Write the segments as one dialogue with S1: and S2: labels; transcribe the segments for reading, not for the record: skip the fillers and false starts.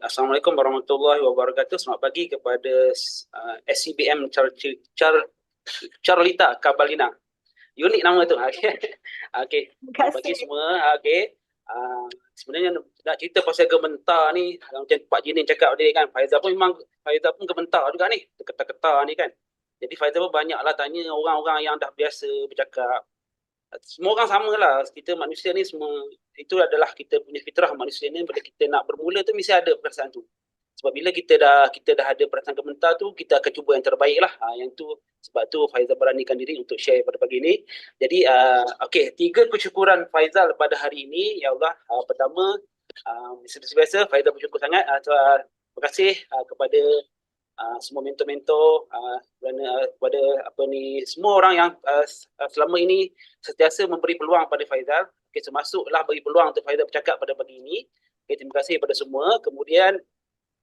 S1: Assalamualaikum warahmatullahi wabarakatuh. Selamat pagi kepada SCBM Charlita Kabalina. Unik nama tu. Okey. Okey.
S2: Terima
S1: Selamat pagi
S2: kasih.
S1: semua. Okey. Sebenarnya nak cerita pasal gementar ni, macam Pak Jinin cakap tadi kan, Faizal pun gementar juga ni, ketar-ketar ni kan. Jadi Faizal pun banyaklah tanya orang-orang yang dah biasa bercakap. Semua orang sama lah, kita manusia ni semua, itu adalah kita punya fitrah manusia ni. Bila kita nak bermula tu mesti ada perasaan tu. Sebab bila kita dah ada perasaan gementar tu, kita akan cuba yang terbaik lah. Yang tu, sebab tu Faizal beranikan diri untuk share pada pagi ni. Jadi okey, 3 kesyukuran Faizal pada hari ini. Ya Allah, pertama, seperti biasa Faizal bersyukur sangat. Terima kasih kepada semua mentor-mentor, kepada semua orang yang selama ini sentiasa memberi peluang pada Faizal. Okay, termasuklah beri peluang untuk Faizal bercakap pada pagi ini. Okay, terima kasih kepada semua. Kemudian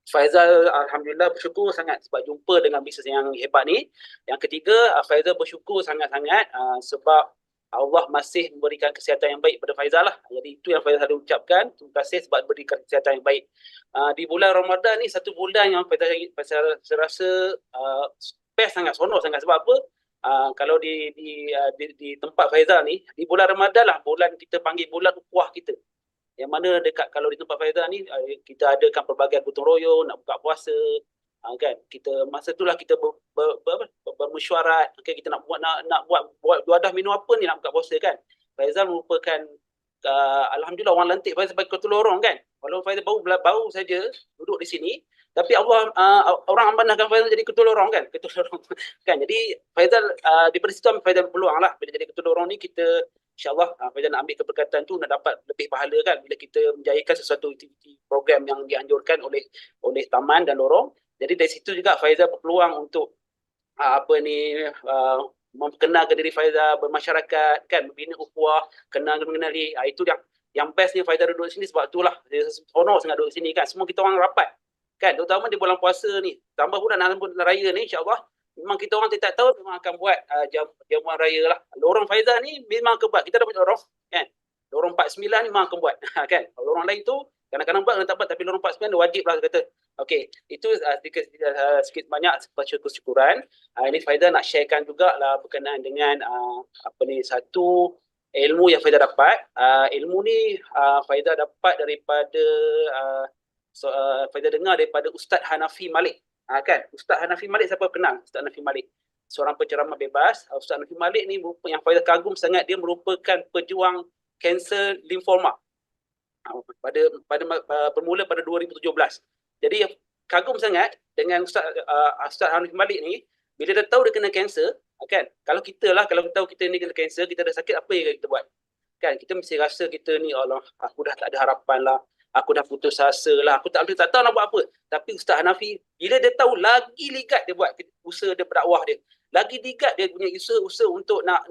S1: Faizal alhamdulillah bersyukur sangat sebab jumpa dengan bisnes yang hebat ni. Yang ketiga, Faizal bersyukur sangat-sangat sebab Allah masih memberikan kesihatan yang baik pada Faizal lah. Jadi itu yang Faizal selalu ucapkan. Terima kasih sebab berikan kesihatan yang baik. Di bulan Ramadan ni, satu bulan yang Faizal rasa best sangat, sonok sangat. Sebab apa? Kalau di tempat Faizal ni, di bulan Ramadan lah, bulan kita panggil bulan ukhuwah kita. Yang mana dekat, kalau di tempat Faizal ni, kita adakan pelbagai gotong royong, nak buka puasa, kan, kita masa itulah kita bermesyuarat, okay, kita nak buat wadah minum apa ni nak buka puasa kan. Faizal merupakan alhamdulillah orang lantik Faizal bagi ketua lorong kan. Walaupun Faizal baru saja duduk di sini, tapi Allah orang amanahkan Faizal jadi ketua lorong kan, ketua lorong kan. Jadi Faizal daripada situ Faizal berpeluang lah, bila jadi ketua lorong ni kita InsyaAllah Faizal nak ambil keberkatan tu, nak dapat lebih pahala kan bila kita menjayakan sesuatu aktiviti program yang dianjurkan oleh taman dan lorong. Jadi dari situ juga Faizal berpeluang untuk memperkenalkan diri Faizal bermasyarakat kan, membina ukhuwah, mengenali. Itu yang bestnya Faizal duduk sini, sebab itulah dia seronok sangat duduk sini kan. Semua kita orang rapat kan, terutama di bulan puasa ni, tambah pula nak bulan raya ni, insyaAllah memang kita orang tak tahu memang akan buat jamuan raya lah. Lorong Faizal ni memang akan buat. Kita dah punya lorong kan, lorong 49 ni memang akan buat kan. Lorong lain tu kadang-kadang buat, kadang tak buat, tapi lorong 49 dia wajib lah kata. Okey, itu sedikit banyak kesyukuran. Ini Faizal nak sharekan jugalah berkenaan dengan satu ilmu yang Faizal dapat. Ilmu ni Faizal dapat daripada Faizal dengar daripada Ustaz Hanafi Malik. Kan, Ustaz Hanafi Malik, siapa kenal Ustaz Hanafi Malik? Seorang penceramah bebas. Ustaz Hanafi Malik ni yang Faizal kagum sangat, dia merupakan pejuang kanser limfoma. Bermula pada 2017. Jadi kagum sangat dengan Ustaz Hanafi Malik ni. Bila dia tahu dia kena kanser, kan? Kalau kita tahu kita ni kena kanser, kita dah sakit, apa yang kita buat? Kan, kita mesti rasa kita ni, Allah, aku dah tak ada harapan lah. Aku dah putus asa lah, aku tak tahu nak buat apa. Tapi Ustaz Hanafi, bila dia tahu, lagi ligat dia buat usaha dia, berdakwah dia. Lagi ligat dia punya usaha untuk nak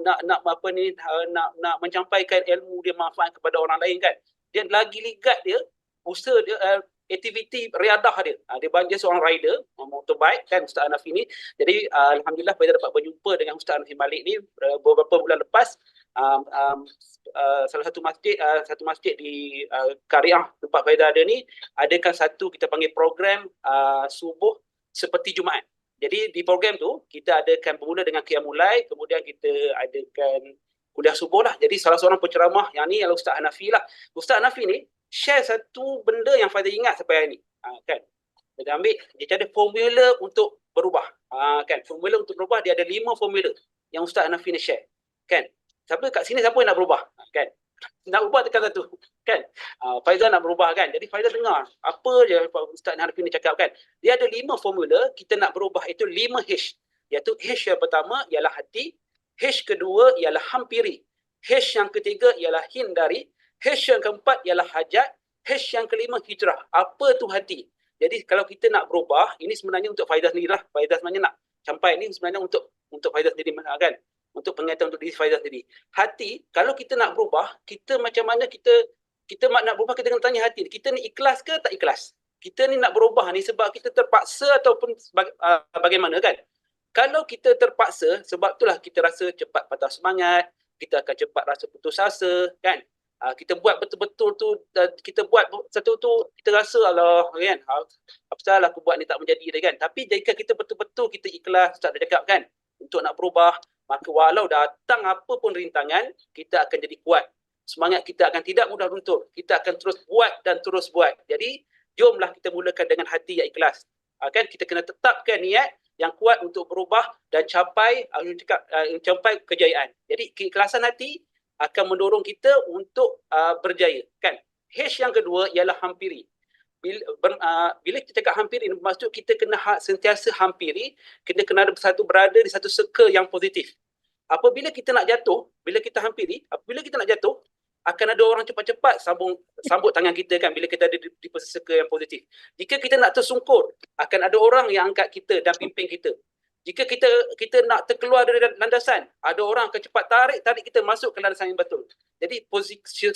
S1: mencampaikan ilmu dia, manfaat kepada orang lain kan. Dia lagi ligat dia, usaha dia, aktiviti riadah dia. Dia seorang rider, motorbike kan, Ustaz Hanafi ni. Jadi alhamdulillah kita dapat berjumpa dengan Ustaz Hanafi Malik ni beberapa bulan lepas. Salah satu masjid di Kariah tempat Faizal ada ni, adakan satu kita panggil program subuh seperti Jumaat. Jadi di program tu kita adakan bermula dengan qiyamul lail, kemudian kita adakan kuliah subuh lah. Jadi salah seorang penceramah yang ni adalah Ustaz Hanafi lah. Ustaz Hanafi ni share satu benda yang Faizal ingat sampai hari ni, kan. Dia ambil, dia ada formula untuk berubah, kan. Formula untuk berubah, dia ada 5 formula yang Ustaz Hanafi ni share, kan. Siapa kat sini siapa yang nak berubah, kan? Nak berubah tekan satu, kan? Faizal nak berubah kan. Jadi Faizal dengar apa je Ustaz Hanafi ni cakap kan. Dia ada 5 formula kita nak berubah, itu 5 H. Iaitu H yang pertama ialah hati, H kedua ialah hampiri, H yang ketiga ialah hindari, H yang keempat ialah hajat, H yang kelima hijrah. Apa tu hati? Jadi kalau kita nak berubah, ini sebenarnya untuk Faizal sendiri lah. Faizal sebenarnya nak sampai ni sebenarnya untuk Faizal sendiri kan. Untuk pengingatkan untuk diri Faizal sendiri. Hati, kalau kita nak berubah, kita macam mana kita nak berubah, kita kena tanya hati. Kita ni ikhlas ke tak ikhlas? Kita ni nak berubah ni sebab kita terpaksa ataupun bagaimana kan? Kalau kita terpaksa, sebab itulah kita rasa cepat patah semangat, kita akan cepat rasa putus asa kan? Kita buat betul-betul tu, kita buat satu tu, kita rasa Allah kan, apa salah aku buat ni tak menjadi dia kan. Tapi jika kita betul-betul kita ikhlas, Ustaz dah cakap kan, untuk nak berubah, maka walau datang apa pun rintangan, kita akan jadi kuat. Semangat kita akan tidak mudah runtuh. Kita akan terus buat dan terus buat. Jadi, jomlah kita mulakan dengan hati yang ikhlas. Kan kita kena tetapkan niat yang kuat untuk berubah dan capai kejayaan. Jadi, keikhlasan hati akan mendorong kita untuk berjaya. Kan? H yang kedua ialah hampiri. Bila kita cakap hampiri, maksud kita kena sentiasa hampiri, kita kena berada di satu circle yang positif. Apabila kita nak jatuh, bila kita hampiri, apabila kita nak jatuh, akan ada orang cepat-cepat sambut tangan kita kan bila kita ada di circle yang positif. Jika kita nak tersungkur, akan ada orang yang angkat kita dan pimpin kita. Jika kita nak terkeluar dari landasan, ada orang akan cepat tarik kita masuk ke landasan yang betul. Jadi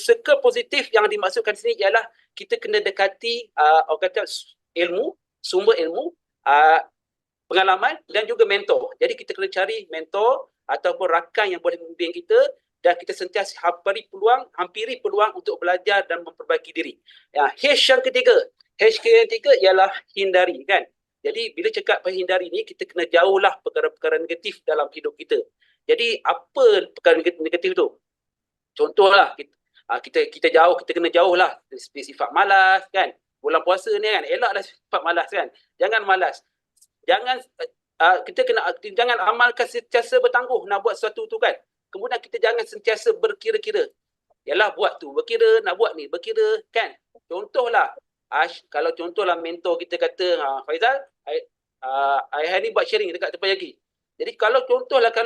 S1: circle positif yang dimaksudkan sini ialah kita kena dekati orang kata ilmu, sumber ilmu, pengalaman dan juga mentor. Jadi kita kena cari mentor ataupun rakan yang boleh membimbing kita dan kita sentiasa hampiri peluang untuk belajar dan memperbaiki diri. H yang ketiga ialah hindari kan. Jadi bila cakap menghindari ni, kita kena jauhlah perkara-perkara negatif dalam hidup kita. Jadi apa perkara negatif tu? Contohlah, kita kena jauhlah sifat malas kan. Bulan puasa ni kan, elaklah sifat malas kan. Jangan malas. Jangan amalkan sentiasa bertangguh nak buat sesuatu tu kan. Kemudian kita jangan sentiasa berkira-kira. Yalah buat tu, berkira, nak buat ni, berkira kan. Contohlah, kalau contohlah mentor kita kata, Faizal, hari ni buat sharing dekat Teppanyaki. Jadi kalau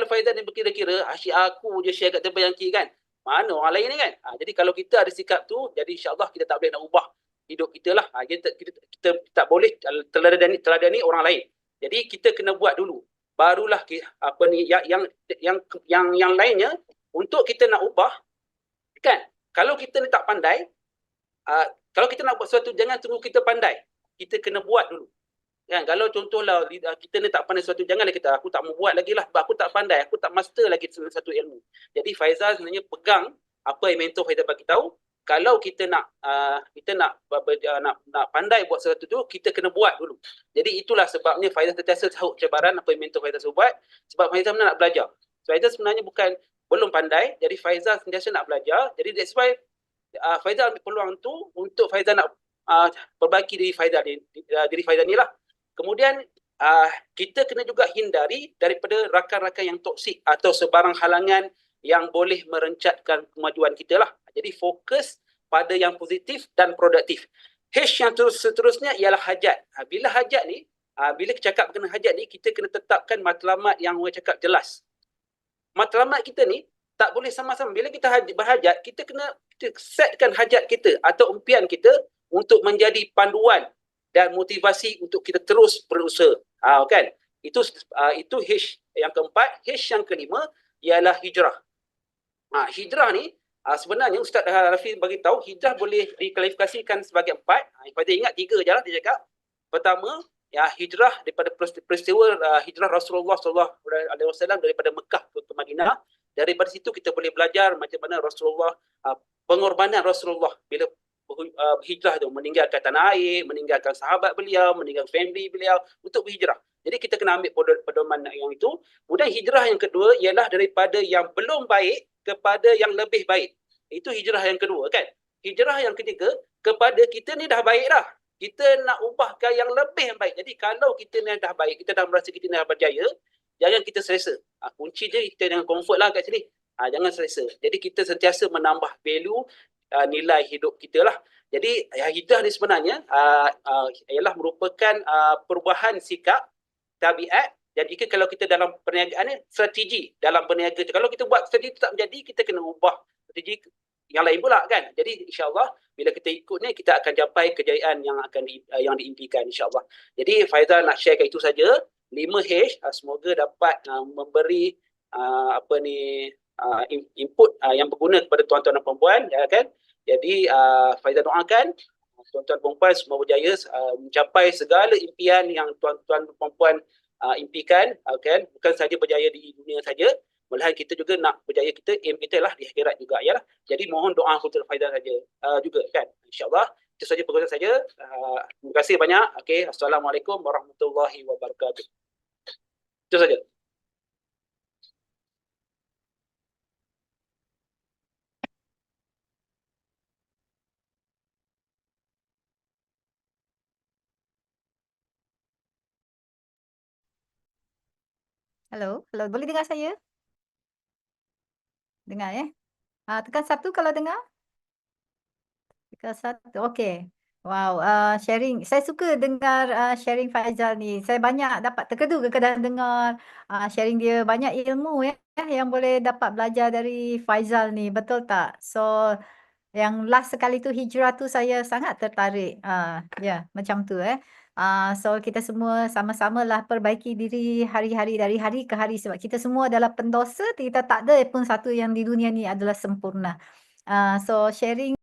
S1: Faizal ni berkira-kira, asyik aku je share kat Teppanyaki kan. Mana orang lain ni kan. Jadi kalau kita ada sikap tu, jadi insyaAllah kita tak boleh nak ubah hidup kita lah. Kita tak boleh teladani orang lain. Jadi kita kena buat dulu. Barulah yang lainnya untuk kita nak ubah kan. Kalau kita ni tak pandai, kalau kita nak buat sesuatu, jangan tunggu kita pandai. Kita kena buat dulu. Kan? Kalau contohlah kita ni tak pandai sesuatu, janganlah kita, aku tak mau buat lagi lah, sebab aku tak pandai, aku tak master lagi satu ilmu. Jadi Faizal sebenarnya pegang apa yang mentor Faizal bagi tahu. Kalau kita nak pandai buat sesuatu tu, kita kena buat dulu. Jadi itulah sebabnya Faizal sentiasa sahut cabaran apa yang mentor Faizal suruh buat. Sebab Faizal sebenarnya nak belajar. Faizal sebenarnya belum pandai, jadi Faizal sentiasa nak belajar. Jadi that's why Faizal ambil peluang tu untuk Faizal nak perbaiki diri Faizal ni lah. Kemudian kita kena juga hindari daripada rakan-rakan yang toksik atau sebarang halangan yang boleh merencatkan kemajuan kita lah. Jadi fokus pada yang positif dan produktif. H yang seterusnya ialah hajat. Bila hajat ni, bila kita cakap kena hajat ni, kita kena tetapkan matlamat yang orang cakap jelas. Matlamat kita ni tak boleh sama-sama. Bila kita berhajat, kita kena setkan hajat kita atau impian kita untuk menjadi panduan dan motivasi untuk kita terus berusaha. Kan? Itu H yang keempat. H yang kelima ialah hijrah. Hijrah ni sebenarnya Ustaz Rafi bagi tahu hijrah boleh diklasifikasikan sebagai 4. Pada ingat 3 je lah dia cakap. Pertama, hijrah daripada peristiwa hijrah Rasulullah SAW daripada Mekah ke Madinah. Daripada situ kita boleh belajar macam mana Rasulullah, pengorbanan Rasulullah bila berhijrah tu, meninggalkan tanah air, meninggalkan sahabat beliau, meninggalkan family beliau untuk berhijrah. Jadi kita kena ambil pedoman yang itu. Kemudian hijrah yang kedua ialah daripada yang belum baik kepada yang lebih baik. Itu hijrah yang kedua kan. Hijrah yang ketiga, kepada kita ni dah baik dah. Kita nak ubahkan yang lebih baik. Jadi kalau kita ni dah baik, kita dah merasa kita ni dah berjaya, jangan kita selesa. Kunci je kita jangan comfort lah kat sini. Jangan selesa. Jadi kita sentiasa menambah value nilai hidup kita lah. Jadi hijrah ni sebenarnya ialah merupakan perubahan sikap, tabiat. Dan jika kalau kita dalam perniagaan ni, strategi dalam berniaga. Kalau kita buat strategi tu tak menjadi, kita kena ubah strategi yang lain pula kan. Jadi insyaAllah bila kita ikut ni, kita akan capai kejayaan yang diimpikan insyaAllah. Jadi Faizal nak share itu saja. 5H, semoga dapat memberi input yang berguna kepada tuan-tuan dan perempuan, ya kan. Jadi Faizal doakan tuan-tuan dan perempuan semua berjaya mencapai segala impian yang tuan-tuan dan perempuan impikan, kan. Bukan saja berjaya di dunia saja, Malahan kita juga nak berjaya kita, aim kita lah di akhirat juga ya lah. Jadi mohon doa untuk Faizal saja juga kan. InsyaAllah itu saja perkongsian saya. Terima kasih banyak. Okey, Assalamualaikum warahmatullahi wabarakatuh. Itu saja.
S2: Halo, halo, boleh dengar saya? Dengar ya? Tekan 1 kalau dengar. Tekan 1, okey. Wow, sharing saya suka dengar, sharing Faizal ni. Saya banyak dapat terkedu kadang-kadang dengar, sharing dia. Banyak ilmu ya yang boleh dapat belajar dari Faizal ni, betul tak? So, yang last sekali tu hijrah tu saya sangat tertarik. Ya, macam tu So kita semua sama-samalah perbaiki diri hari-hari dari hari ke hari sebab kita semua adalah pendosa, kita tak ada pun satu yang di dunia ni adalah sempurna. So sharing